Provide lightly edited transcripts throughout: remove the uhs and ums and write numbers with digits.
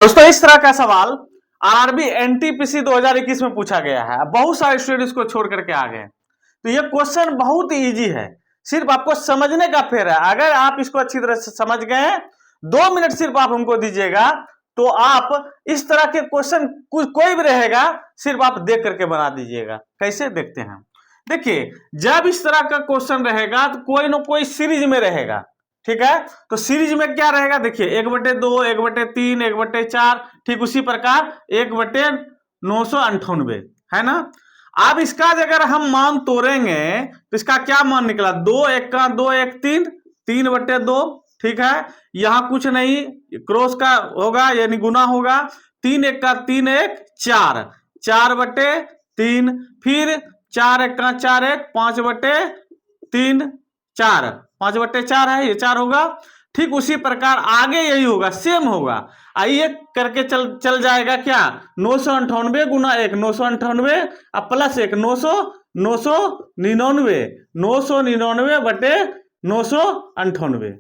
दोस्तों इस तरह का सवाल आरआरबी एनटीपीसी 2021 में पूछा गया है। बहुत सारे स्टूडेंट इसको छोड़ करके आ गए। तो ये क्वेश्चन बहुत इजी है, सिर्फ आपको समझने का फेर है। अगर आप इसको अच्छी तरह से समझ गए, 2 मिनट सिर्फ आप हमको दीजिएगा तो आप इस तरह के क्वेश्चन कोई भी रहेगा सिर्फ आप देख करके बना दीजिएगा। कैसे देखते हैं, देखिए जब इस तरह का क्वेश्चन रहेगा तो कोई ना कोई सीरीज में रहेगा, ठीक है। तो सीरीज में क्या रहेगा, देखिए 1/2, 1/3, 1/4, ठीक उसी प्रकार 1/998 है ना। अब इसका अगर हम मान तोड़ेंगे तो इसका क्या मान निकला, 2 1 का 2 1 3, 3/2, ठीक है। यहां कुछ नहीं, क्रॉस का होगा यानी गुना होगा, 3 1 का 3 1 4, 4/3, फिर 4 1 का 4 1, 5/3 4, 5/4 है, ये 4 होगा। ठीक उसी प्रकार आगे यही होगा, सेम होगा। आइए करके चल जाएगा क्या, 998 गुना 1 998 अब प्लस 1 999 999/998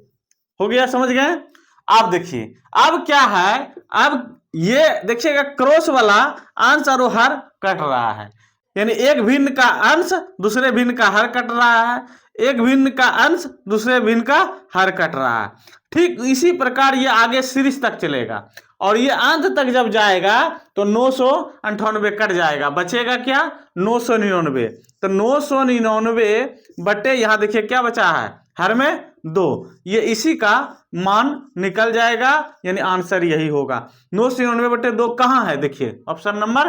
हो गया, समझ गए। अब देखिए अब क्या है, अब ये देखिएगा क्रॉस वाला अंश और हर कट रहा है, यानी एक भिन्न का अंश दूसरे भिन्न का हर कट रहा है, एक भिन्न का अंश दूसरे भिन्न का हर कट रहा है। ठीक इसी प्रकार ये आगे सीरीज तक चलेगा और ये अंत तक जब जाएगा तो 998 कट जाएगा, बचेगा क्या 999। तो 999 बटे यहां देखिए क्या बचा है, हर में 2, ये इसी का मान निकल जाएगा, यानी आंसर यही होगा। 999/2 कहां है, देखिए ऑप्शन नंबर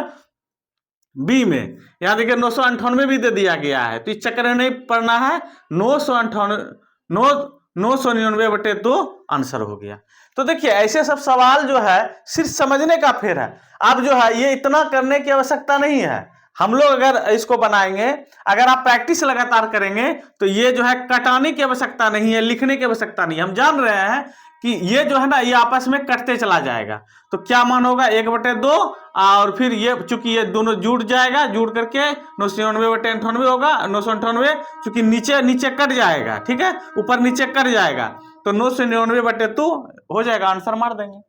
बी में। यहां देखिए 998 भी दे दिया गया है, तो इस चक्कर में नहीं पढ़ना है। 999/2 आंसर हो गया। तो देखिए ऐसे सब सवाल जो है सिर्फ समझने का फेर है। अब जो है ये इतना करने की आवश्यकता नहीं है। हम लोग अगर इसको बनाएंगे, अगर आप प्रैक्टिस लगातार करेंगे तो ये जो है कटाने की आवश्यकता नहीं है, लिखने की आवश्यकता नहीं है। हम जान रहे हैं कि ये जो है ना ये आपस में कटते चला जाएगा, तो क्या मान होगा 1/2 और फिर ये चूंकि ये दोनों जुड़ जाएगा, जुड़ करके 999/98 होगा। 998 चूंकि नीचे नीचे कट जाएगा, ठीक है, ऊपर नीचे कट जाएगा, तो 999/2 हो जाएगा, आंसर मार देंगे।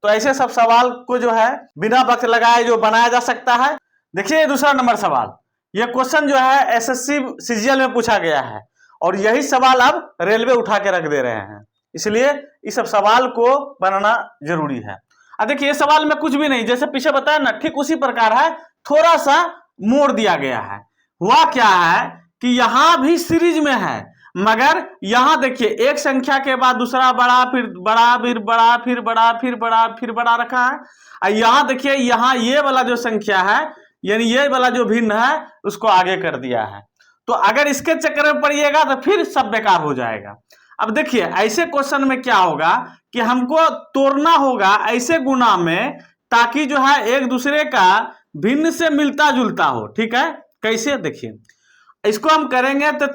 तो ऐसे सब सवाल को जो है बिना वक्त लगाए जो बनाया जा सकता है। देखिए दूसरा नंबर सवाल, ये क्वेश्चन जो है एसएससी सीजीएल में पूछा गया है और यही सवाल अब रेलवे उठा के रख दे रहे हैं, इसलिए इस सब सवाल को बनाना जरूरी है। अब देखिए ये सवाल में कुछ भी नहीं, जैसे पीछे बताया ना ठीक उसी प्रकार है, थोड़ा सा मोड़ दिया गया है। हुआ क्या है कि यहां भी सीरीज में है, मगर यहां देखिए एक संख्या के बाद दूसरा बड़ा, फिर बड़ा, फिर बड़ा, फिर बड़ा, फिर बड़ा, फिर बड़ा रखा है। और यहां देखिए यहां ये वाला जो संख्या है, यानी ये वाला जो भिन्न है उसको आगे कर दिया है। तो अगर इसके चक्कर में पड़िएगा तो फिर सब बेकार हो जाएगा। अब देखिए ऐसे क्वेश्चन में क्या होगा कि हमको तोड़ना होगा ऐसे गुना में, ताकि जो है एक दूसरे का भिन्न से मिलता जुलता हो, ठीक है। कैसे, देखिए इसको हम करेंगे तो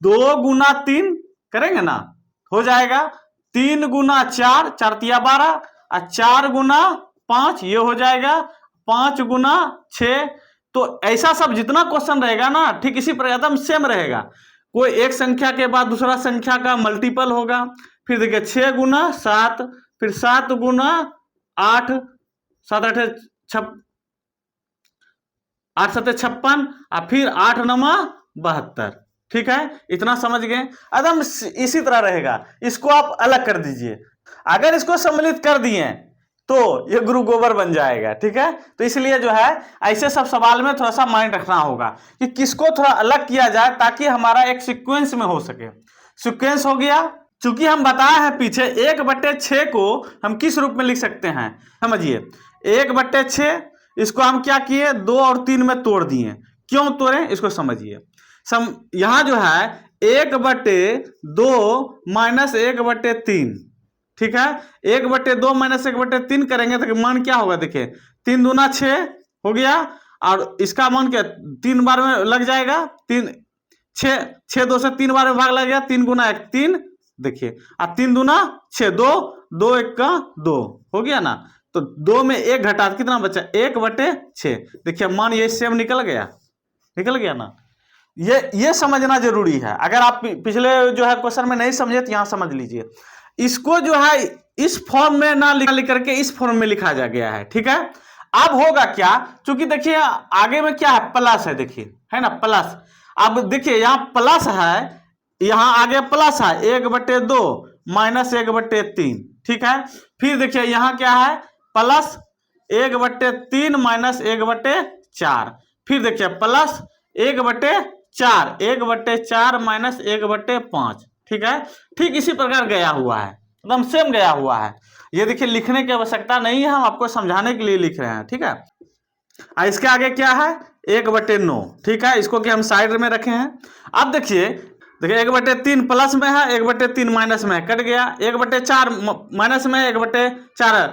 2 गुना 3 करेंगे ना, हो जाएगा 3 गुना 4, 4 तिया 12, और 4 गुना 5 ये हो जाएगा, 5 गुना 6। तो ऐसा सब जितना क्वेश्चन रहेगा ना ठीक इसी पर एकदम सेम रहेगा। कोई एक संख्या के बाद दूसरा संख्या का मल्टीपल होगा, फिर देखिए 6 गुना 7, फिर 7 गुना 8, 7 8 8 7 56, और फिर 8 9 72, ठीक है। इतना समझ गए, एकदम इसी तरह रहेगा। इसको आप अलग कर दीजिए, अगर इसको सम्मिलित कर दिए तो ये गुरु गोबर बन जाएगा, ठीक है। तो इसलिए जो है ऐसे सब सवाल में थोड़ा सा माइंड रखना होगा कि किसको थोड़ा अलग किया जाए ताकि हमारा एक सीक्वेंस में हो सके। सीक्वेंस हो गया, चूंकि हम बताए हैं पीछे 1/6 को हम किस रूप में लिख सकते हैं, समझिए 1/6 इसको हम क्या किए 2 और 3 में तोड़ दिए। क्यों तोड़े इसको समझिए। यहां जो है 1/2 माइनस 1/3, ठीक है। 1/2 माइनस 1/3 करेंगे तो मान क्या होगा, देखिए 3 दूना 6 हो गया, और इसका मान क्या 3 बार में लग जाएगा, 3 6 2 से 3 बार में भाग लग गया, 3 गुना 1 3, देखिए अब 3 दूना 6, 2 2 1 का 2 हो गया ना। तो 2 में 1 घटा कितना बचा 1/6, देखिए मान ये सेम निकल गया ना। ये समझना जरूरी है। अगर आप पिछले जो है क्वेश्चन में नहीं समझे तो यहां समझ लीजिए। इसको जो है इस फॉर्म में ना लिख करके इस फॉर्म में लिखा जा गया है, ठीक है। अब होगा क्या, क्योंकि देखिए आगे में क्या है, प्लस है, देखिए है ना प्लस। अब देखिए यहाँ प्लस है, यहाँ आगे प्लस है 1/2 माइनस 1/3, ठीक है। फिर देखिए यहाँ क्या है, प्लस 1/3 माइनस 1/4, फिर देखिए प्लस 1/4, 1/4 माइनस 1/5, ठीक है। ठीक इसी प्रकार गया हुआ है, एकदम सेम गया हुआ है। ये देखिए लिखने की आवश्यकता नहीं है, हम आपको समझाने के लिए लिख रहे हैं, ठीक है। इसके आगे क्या है, 1/9, ठीक है। इसको कि हम साइड में रखे हैं। अब देखिए 1/3 प्लस में है, 1/3 माइनस में कट गया, 1/4 माइनस में, 1/4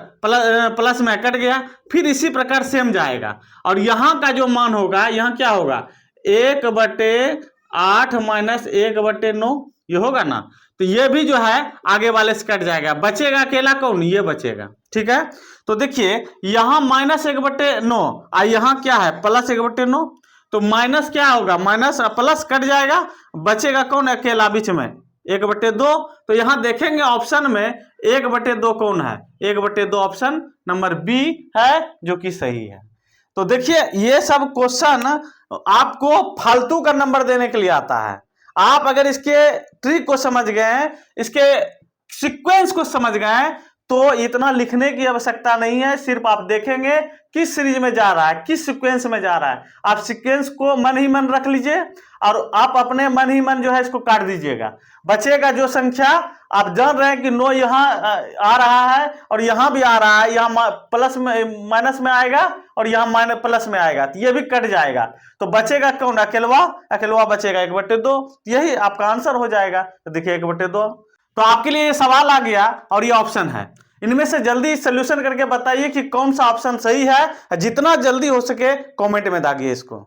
प्लस में कट गया। फिर इसी प्रकार सेम जाएगा, और यहाँ का जो मान होगा, यहाँ क्या होगा 1/8 माइनस 1/9, ये होगा ना। तो ये भी जो है आगे वाले से कट जाएगा, बचेगा अकेला कौन, ये बचेगा, ठीक है। तो देखिए यहाँ माइनस 1/9 और यहाँ क्या है प्लस 1/9, तो माइनस क्या होगा, माइनस प्लस कट जाएगा, बचेगा कौन अकेला बीच में 1/2। तो यहाँ देखेंगे ऑप्शन में 1/2 कौन है, 1/2 ऑप्शन नंबर बी है, जो कि सही है। तो देखिए ये सब क्वेश्चन आपको फालतू का नंबर देने के लिए आता है। आप अगर इसके ट्रिक को समझ गए, इसके सीक्वेंस को समझ गए, तो इतना लिखने की आवश्यकता नहीं है। सिर्फ आप देखेंगे किस सीरीज में जा रहा है, किस सीक्वेंस में जा रहा है। आप सीक्वेंस को मन ही मन रख लीजिए, और आप अपने मन ही मन जो है इसको काट दीजिएगा। बचेगा जो संख्या, आप जान रहे हैं कि 9 यहाँ आ रहा है और यहाँ भी आ रहा है, यहाँ प्लस में माइनस में आएगा और यहाँ माइनस प्लस में आएगा, तो ये भी कट जाएगा। तो बचेगा कौन, अकेलवा, अकेलवा बचेगा 1/2, यही आपका आंसर हो जाएगा। तो देखिए 1/2। तो आपके लिए ये सवाल आ गया और ये ऑप्शन है। इनमें से जल्दी सोल्यूशन करके बताइए कि कौन सा ऑप्शन सही है। जितना जल्दी हो सके कमेंट में दागिए इसको।